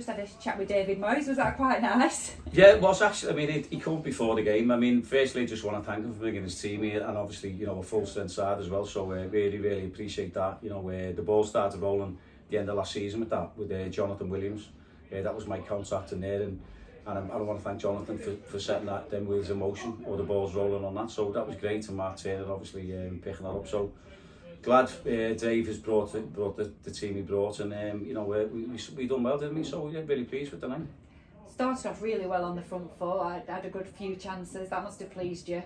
just had a chat with David Moyes. Was that quite nice? Yeah, it was actually. I mean, he come before the game. I mean, firstly, I just want to thank him for bringing his team here, and obviously, you know, a full strength side as well. So really appreciate that. You know, the ball started rolling at the end of last season with Jonathan Williams. That was my contact in there, and I want to thank Jonathan for setting them wheels in motion, or the ball's rolling on that. So that was great, and Mark Taylor obviously picking that up. So glad Dave has brought the team he brought, and you know, we done well, didn't we? So yeah, really pleased with the night. Started off really well on the front foot. I had a good few chances. That must have pleased you.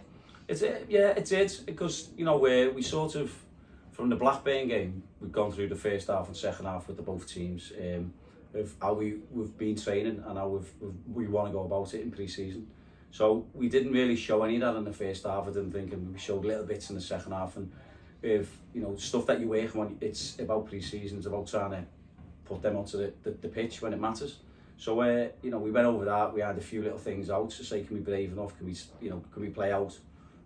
It did, because you know, we sort of, from the Blackburn game, we've gone through the first half and second half with both teams, of how we've been training and how we want to go about it in pre-season. So we didn't really show any of that in the first half, I didn't think, and we showed little bits in the second half. And if you know, stuff that you're working on, it's about pre-season, it's about trying to put them onto the pitch when it matters. So you know, we went over that. We had a few little things out to say, can we be brave enough? Can we play out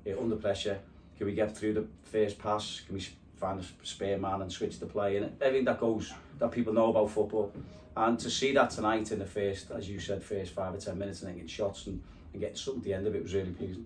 under pressure? Can we get through the first pass? Can we find a spare man and switch the play? And everything that people know about football. And to see that tonight in the first, as you said, first 5 or 10 minutes, and then getting shots and getting something at the end of it was really pleasing.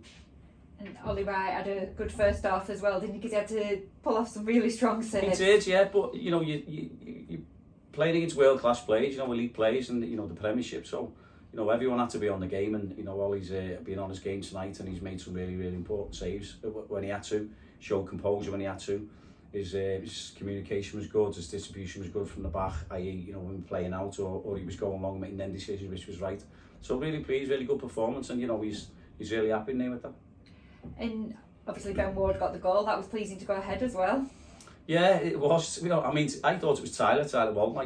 And Ollie Wright had a good first half as well, didn't he? Because he had to pull off some really strong saves. He did, yeah. But you know, you playing against world class players, you know, elite players, and you know, the Premiership. So you know, everyone had to be on the game, and you know, Ollie's been on his game tonight, and he's made some really important saves when he had to. Showed composure when he had to. His communication was good, his distribution was good from the back, i.e., you know, when playing out, or he was going along making them decisions, which was right. So really pleased, really good performance, and you know, he's really happy now with that. And obviously Ben Ward got the goal. That was pleasing to go ahead as well. Yeah, it was. You know, I mean, I thought it was Tyler Walton.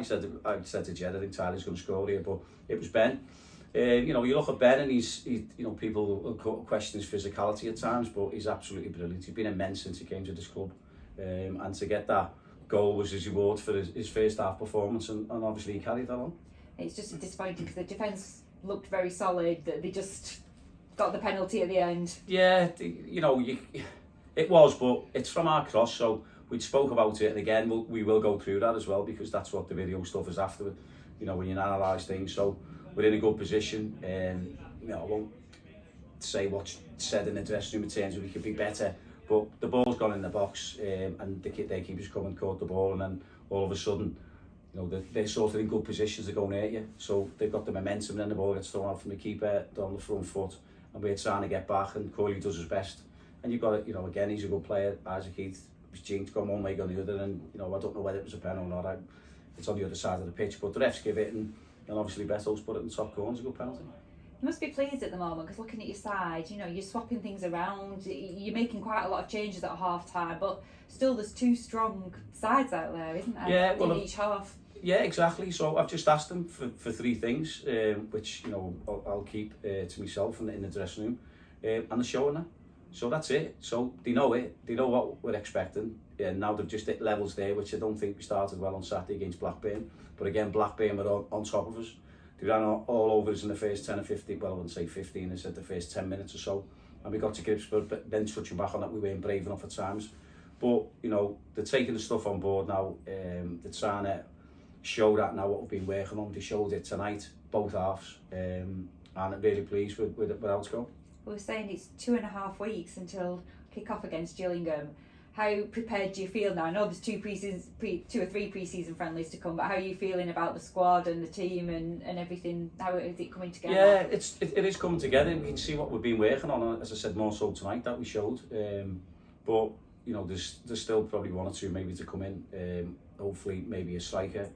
I said to Jed, I think Tyler's going to score here, but it was Ben. You know, you look at Ben, and he's you know, people question his physicality at times, but he's absolutely brilliant. He's been immense since he came to this club. And to get that goal was his reward for his first half performance, and obviously he carried that on. It's just disappointing because the defence looked very solid, that they just got the penalty at the end. Yeah, you know, it was, but it's from our cross, so we spoke about it, and again we will go through that as well, because that's what the video stuff is after, you know, when you analyse things. So we're in a good position, you know, I won't say what's said in the dressing room in terms of we could be better. But the ball's gone in the box, and their keeper's come and caught the ball, and then all of a sudden, you know, they're sort of in good positions to go near you. So they've got the momentum, and then the ball gets thrown out from the keeper on the front foot, and we're trying to get back, and Corley does his best. And you've got it, you know, again, he's a good player. Isaac Heath was jinxed, gone one way, gone the other, and you know, I don't know whether it was a pen or not. It's on the other side of the pitch, but the refs give it, and obviously Beto's put it in the top corner. It's a good penalty. You must be pleased at the moment, because looking at your side, you know, you're swapping things around, you're making quite a lot of changes at half time, but still there's two strong sides out there, isn't there? Yeah, well, in each half. Yeah, exactly. So I've just asked them for three things, which, you know, I'll keep to myself in the dressing room, and they're showing that. So that's it. So they know it. They know what we're expecting. And now they've just hit levels there, which I don't think we started well on Saturday against Blackburn. But again, Blackburn were on top of us. They ran all over us in the first 10 or 15, well, I wouldn't say 15, I said the first 10 minutes or so. And we got to grips, but then touching back on that, we weren't brave enough at times. But, you know, they're taking the stuff on board now. They're trying to show that now what we've been working on. They showed it tonight, both halves. And I'm really pleased with how it's going. We were saying it's 2.5 weeks until kick-off against Gillingham. How prepared do you feel now? I know there's 2 or 3 pre-season friendlies to come, but how are you feeling about the squad and the team and everything? How is it coming together? Yeah, it is coming together. We can see what we've been working on, as I said, more so tonight that we showed. But you know, there's still probably 1 or 2 maybe to come in. Hopefully, maybe a striker.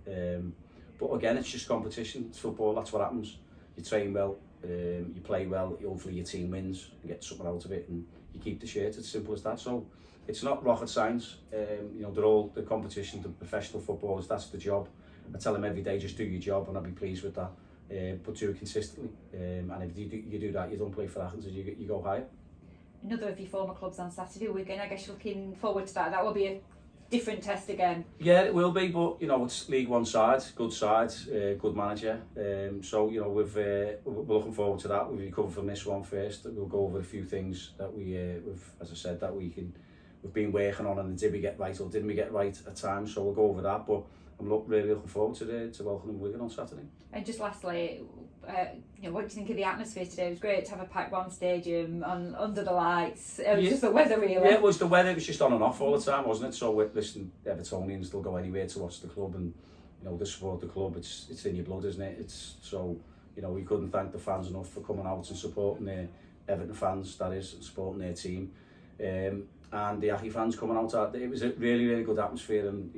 But again, it's just competition. It's football. That's what happens. You train well, you play well. Hopefully, your team wins and get something out of it, and you keep the shirt. It's simple as that. So. It's not rocket science. You know, they're all the competition, the professional footballers. That's the job. I tell them every day, just do your job, and I'll be pleased with that. But do it consistently. And if you do that, you don't play for Athens, and you go higher. Another of your former clubs on Saturday, Wigan. I guess you're looking forward to that. That will be a different test again. Yeah, it will be. But you know, it's League One side, good manager. So you know, we're looking forward to that. We've recovered from this one first. We'll go over a few things that as I said, we've been working on, and did we get right or didn't we get right at times, so we'll go over that. But really looking forward to welcoming Wigan on Saturday. And just lastly, what do you think of the atmosphere today? It was great to have a packed One Stadium under the lights. It was just the weather, really. Yeah, it was the weather. It was just on and off all the time, wasn't it? So listen, Evertonians, they'll go anywhere to watch the club, and they support the club. It's in your blood, isn't it? It's so we couldn't thank the fans enough for coming out and supporting their Everton fans. That is, supporting their team. And the Aki fans coming out, it was a really, really good atmosphere, and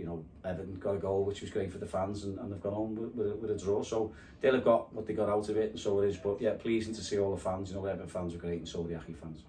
Everton got a goal, which was great for the fans, and they've gone home with a draw. So they'll have got what they got out of it, and so it is. But yeah, pleasing to see all the fans. Everton fans are great, and so are the Aki fans.